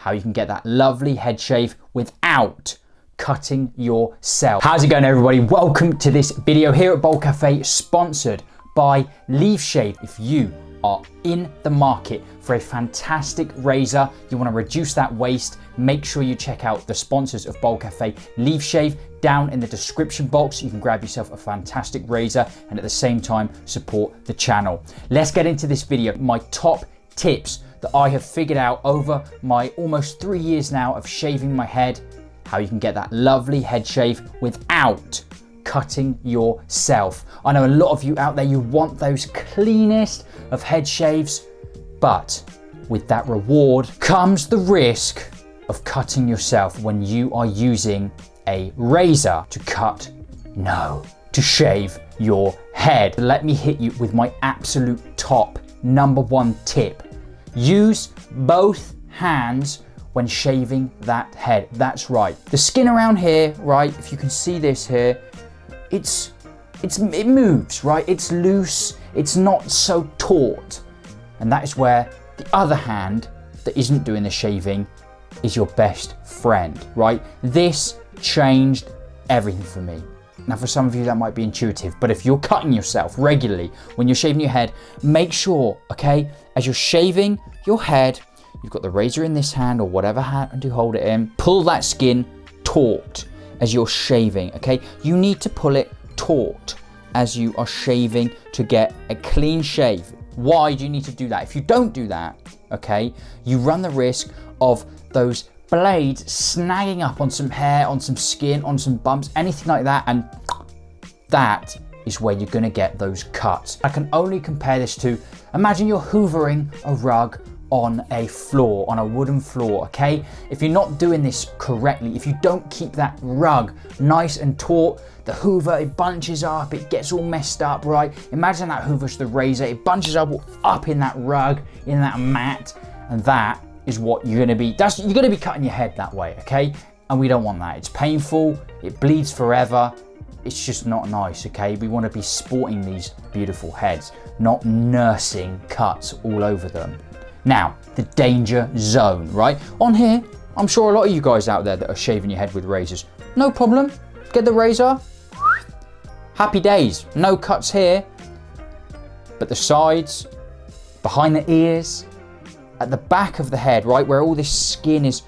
how you can get that lovely head shave without cutting yourself. How's it going, everybody? Welcome to this video here at Baldcafe, sponsored by Leaf Shave. If you are in the market for a fantastic razor, you want to reduce that waste, make sure you check out the sponsors of Baldcafe, Leaf Shave. Down in the description box, you can grab yourself a fantastic razor and at the same time support the channel. Let's get into this video. My top tips that I have figured out over my almost 3 years now of shaving my head, how you can get that lovely head shave without cutting yourself. I know a lot of you out there, you want those cleanest of head shaves, but with that reward comes the risk of cutting yourself when you are using a razor to cut, no, to shave your head. Let me hit you with my absolute top #1 tip. Use both hands when shaving that head. That's right. The skin around here, right, if you can see this here, it moves, right? It's loose, it's not so taut. And that is where the other hand that isn't doing the shaving is your best friend, right? This changed everything for me. Now, for some of you that might be intuitive, but if you're cutting yourself regularly when you're shaving your head, make sure, okay, as you're shaving your head, you've got the razor in this hand or whatever hand you hold it in, pull that skin taut as you're shaving, okay? You need to pull it taut as you are shaving to get a clean shave. Why do you need to do that? If you don't do that, okay, you run the risk of those blades snagging up on some hair, on some skin, on some bumps, anything like that, and that is where you're gonna get those cuts. I can only compare this to, imagine you're hoovering a rug on a floor, on a wooden floor, okay? If you're not doing this correctly, if you don't keep that rug nice and taut, the hoover, it bunches up, it gets all messed up, right? Imagine that hoover's the razor, it bunches up in that rug, in that mat, and that is what you're gonna be, you're gonna be cutting your head that way, okay? And we don't want that. It's painful, it bleeds forever, it's just not nice, okay? We wanna be sporting these beautiful heads, not nursing cuts all over them. Now, the danger zone, right? On here, I'm sure a lot of you guys out there that are shaving your head with razors, no problem, get the razor, happy days, no cuts here, but the sides, behind the ears, at the back of the head, right, where all this skin is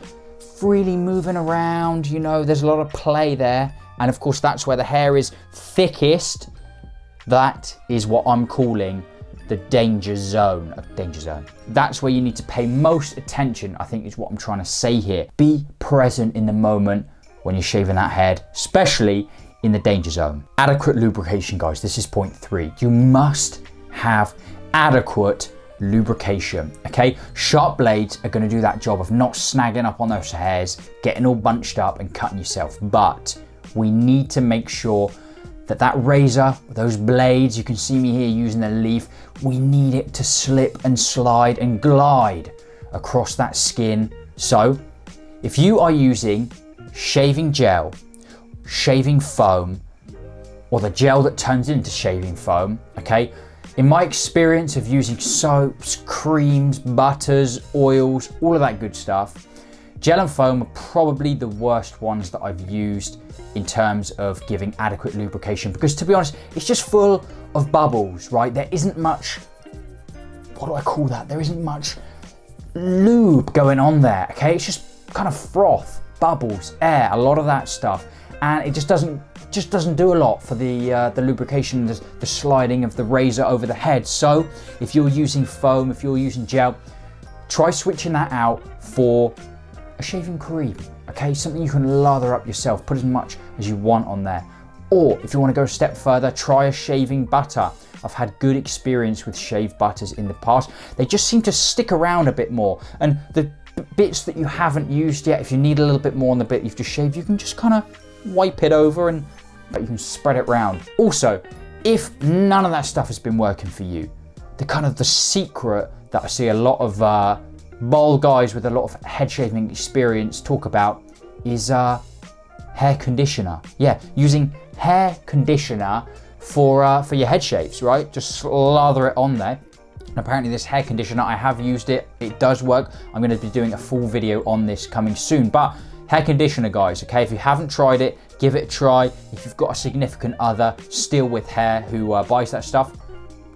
freely moving around, you know, there's a lot of play there. And of course, that's where the hair is thickest. That is what I'm calling the danger zone. That's where you need to pay most attention, I think is what I'm trying to say here. Be present in the moment when you're shaving that head, especially in the danger zone. Adequate lubrication, guys. This is point 3. You must have adequate lubrication, okay? Sharp blades are going to do that job of not snagging up on those hairs, getting all bunched up and cutting yourself. But we need to make sure that that razor, those blades, you can see me here using the leaf, we need it to slip and slide and glide across that skin. So if you are using shaving gel, shaving foam, or the gel that turns into shaving foam, okay? In my experience of using soaps, creams, butters, oils, all of that good stuff, gel and foam are probably the worst ones that I've used in terms of giving adequate lubrication, because to be honest, it's just full of bubbles, right? There isn't much, what do I call that? There isn't much lube going on there, okay? It's just kind of froth, bubbles, air, a lot of that stuff. And it just doesn't do a lot for the lubrication, the sliding of the razor over the head. So if you're using foam, if you're using gel, try switching that out for a shaving cream, okay? Something you can lather up yourself, put as much as you want on there. Or if you want to go a step further, try a shaving butter. I've had good experience with shave butters in the past. They just seem to stick around a bit more. And the bits that you haven't used yet, if you need a little bit more on the bit you've just shaved, you can just kind of wipe it over and you can spread it around. Also, if none of that stuff has been working for you, the secret that I see a lot of bald guys with a lot of head shaving experience talk about is hair conditioner. Yeah, using hair conditioner for your head shaves, right? Just slather it on there. And apparently this hair conditioner, I have used it. It does work. I'm going to be doing a full video on this coming soon. But hair conditioner, guys, okay, if you haven't tried it, give it a try. If you've got a significant other still with hair who buys that stuff,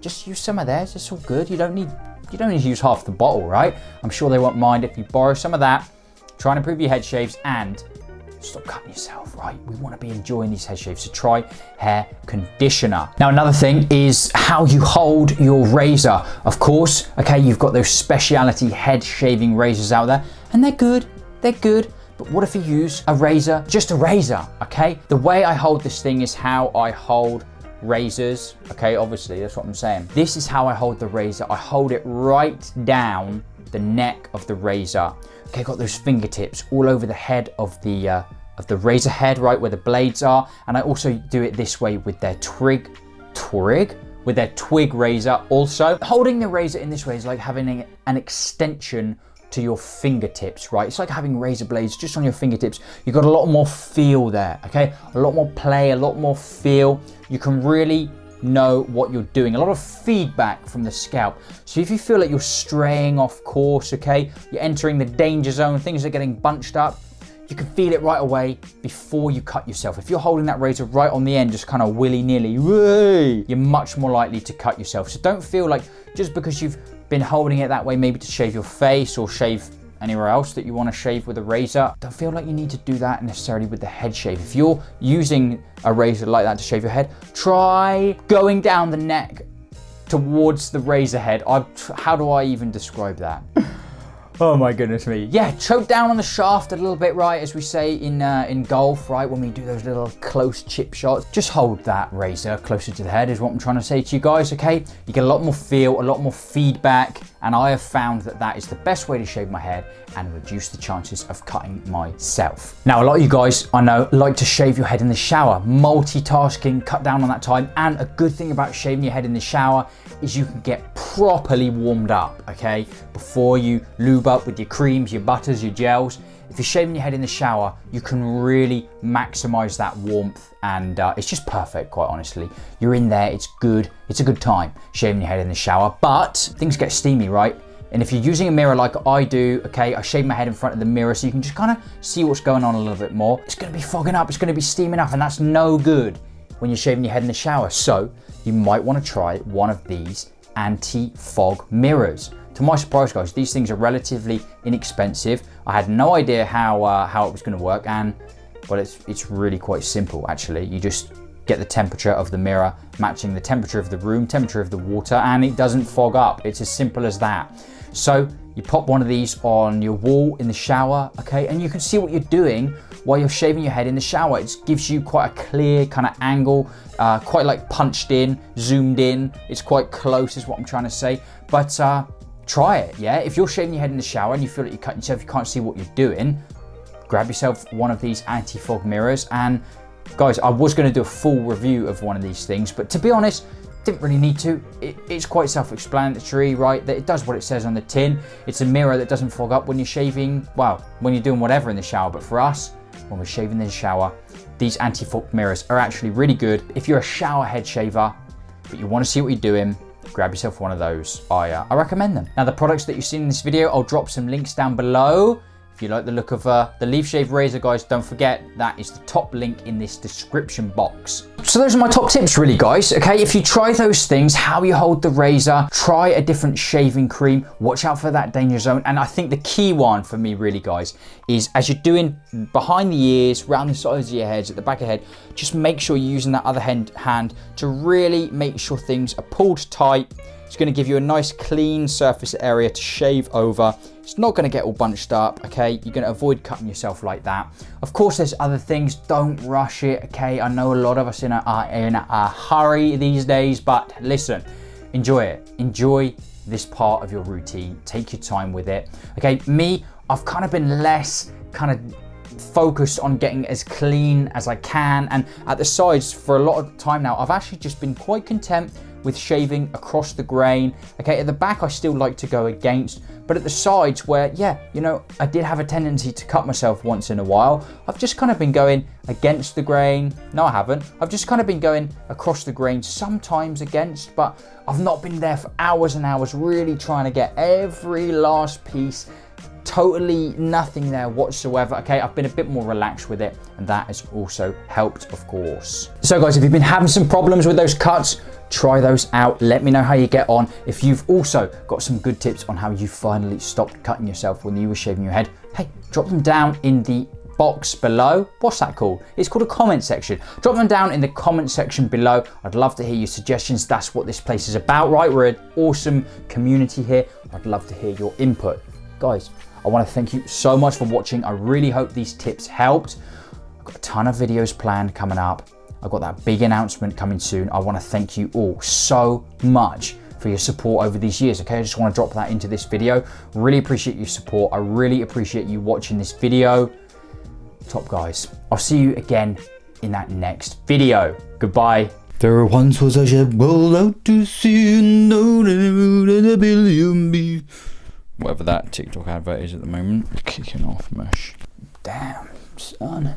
just use some of theirs. It's all good. You don't need to use half the bottle, right? I'm sure they won't mind if you borrow some of that, try and improve your head shaves, and stop cutting yourself, right? We want to be enjoying these head shaves, so try hair conditioner. Now, another thing is how you hold your razor. Of course, okay, you've got those specialty head shaving razors out there, and they're good. But what if you use a razor, just a razor, okay? The way I hold this thing is how I hold razors, okay? Obviously, that's what I'm saying. This is how I hold the razor. I hold it right down the neck of the razor. Okay, got those fingertips all over the head of the razor head, right where the blades are. And I also do it this way with their twig razor also. Holding the razor in this way is like having an extension to your fingertips, right? It's like having razor blades just on your fingertips. You've got a lot more feel there, okay? A lot more play, a lot more feel. You can really know what you're doing. A lot of feedback from the scalp. So if you feel like you're straying off course, okay, you're entering the danger zone, things are getting bunched up, you can feel it right away before you cut yourself. If you're holding that razor right on the end, just kind of willy-nilly, you're much more likely to cut yourself. So don't feel like just because you've been holding it that way, maybe to shave your face or shave anywhere else that you want to shave with a razor, don't feel like you need to do that necessarily with the head shave. If you're using a razor like that to shave your head, try going down the neck towards the razor head. How do I even describe that? Oh my goodness me. Yeah, choke down on the shaft a little bit, right? As we say in golf, right? When we do those little close chip shots, just hold that razor closer to the head is what I'm trying to say to you guys, okay? You get a lot more feel, a lot more feedback, and I have found that that is the best way to shave my head and reduce the chances of cutting myself. Now, a lot of you guys, I know, like to shave your head in the shower. Multitasking, cut down on that time, and a good thing about shaving your head in the shower is you can get properly warmed up, okay? Before you lube up with your creams, your butters, your gels. If you're shaving your head in the shower, you can really maximize that warmth, and it's just perfect, quite honestly. You're in there, it's good. It's a good time shaving your head in the shower, but things get steamy, right? And if you're using a mirror like I do, okay, I shave my head in front of the mirror so you can just kind of see what's going on a little bit more. It's gonna be fogging up, it's gonna be steaming up, and that's no good when you're shaving your head in the shower. So you might want to try one of these anti-fog mirrors. To my surprise, guys, these things are relatively inexpensive. I had no idea how it was going to work, and well, it's really quite simple actually. You just get the temperature of the mirror matching the temperature of the room, temperature of the water, and it doesn't fog up. It's as simple as that. So you pop one of these on your wall in the shower, okay, and you can see what you're doing while you're shaving your head in the shower. It gives you quite a clear kind of angle, quite like punched in, zoomed in. It's quite close is what I'm trying to say, but try it, yeah? If you're shaving your head in the shower and you feel like you're cutting yourself, you can't see what you're doing, grab yourself one of these anti-fog mirrors. And guys, I was going to do a full review of one of these things, but to be honest, didn't really need to. It's quite self-explanatory, right? That it does what it says on the tin. It's a mirror that doesn't fog up when you're shaving, well, when you're doing whatever in the shower. But for us, when we're shaving in the shower, these anti-fog mirrors are actually really good. If you're a shower head shaver, but you want to see what you're doing, grab yourself one of those. I recommend them. Now, the products that you've seen in this video, I'll drop some links down below. If you like the look of the Leaf Shave Razor, guys, don't forget that is the top link in this description box. So those are my top tips really, guys. Okay, if you try those things, how you hold the razor, try a different shaving cream, watch out for that danger zone. And I think the key one for me really, guys, is as you're doing behind the ears, around the sides of your heads, at the back of your head, just make sure you're using that other hand to really make sure things are pulled tight. It's going to give you a nice clean surface area to shave over. It's not going to get all bunched up, okay? You're going to avoid cutting yourself like that. Of course, there's other things. Don't rush it, okay? I know a lot of us are in a hurry these days, but listen, enjoy it. Enjoy this part of your routine. Take your time with it, okay? Me, I've kind of been less kind of focused on getting as clean as I can, and at the sides for a lot of time now, I've actually just been quite content with shaving across the grain. Okay, at the back I still like to go against, but at the sides where, yeah, you know, I did have a tendency to cut myself once in a while, I've just kind of been going against the grain. No, I haven't. I've just kind of been going across the grain, sometimes against, but I've not been there for hours and hours really trying to get every last piece. Totally nothing there whatsoever. Okay, I've been a bit more relaxed with it, and that has also helped, of course. So guys, if you've been having some problems with those cuts, try those out. Let me know how you get on. If you've also got some good tips on how you finally stopped cutting yourself when you were shaving your head, hey, drop them down in the box below. What's that called? It's called a comment section. Drop them down in the comment section below. I'd love to hear your suggestions. That's what this place is about, right? We're an awesome community here. I'd love to hear your input. Guys, I want to thank you so much for watching. I really hope these tips helped. I've got a ton of videos planned coming up. I've got that big announcement coming soon. I want to thank you all so much for your support over these years. Okay, I just want to drop that into this video. Really appreciate your support. I really appreciate you watching this video. Top guys, I'll see you again in that next video. Goodbye. There once was a ship well out to sea, known in a billion bees. Whatever that TikTok advert is at the moment. Kicking off, mush. Damn, son.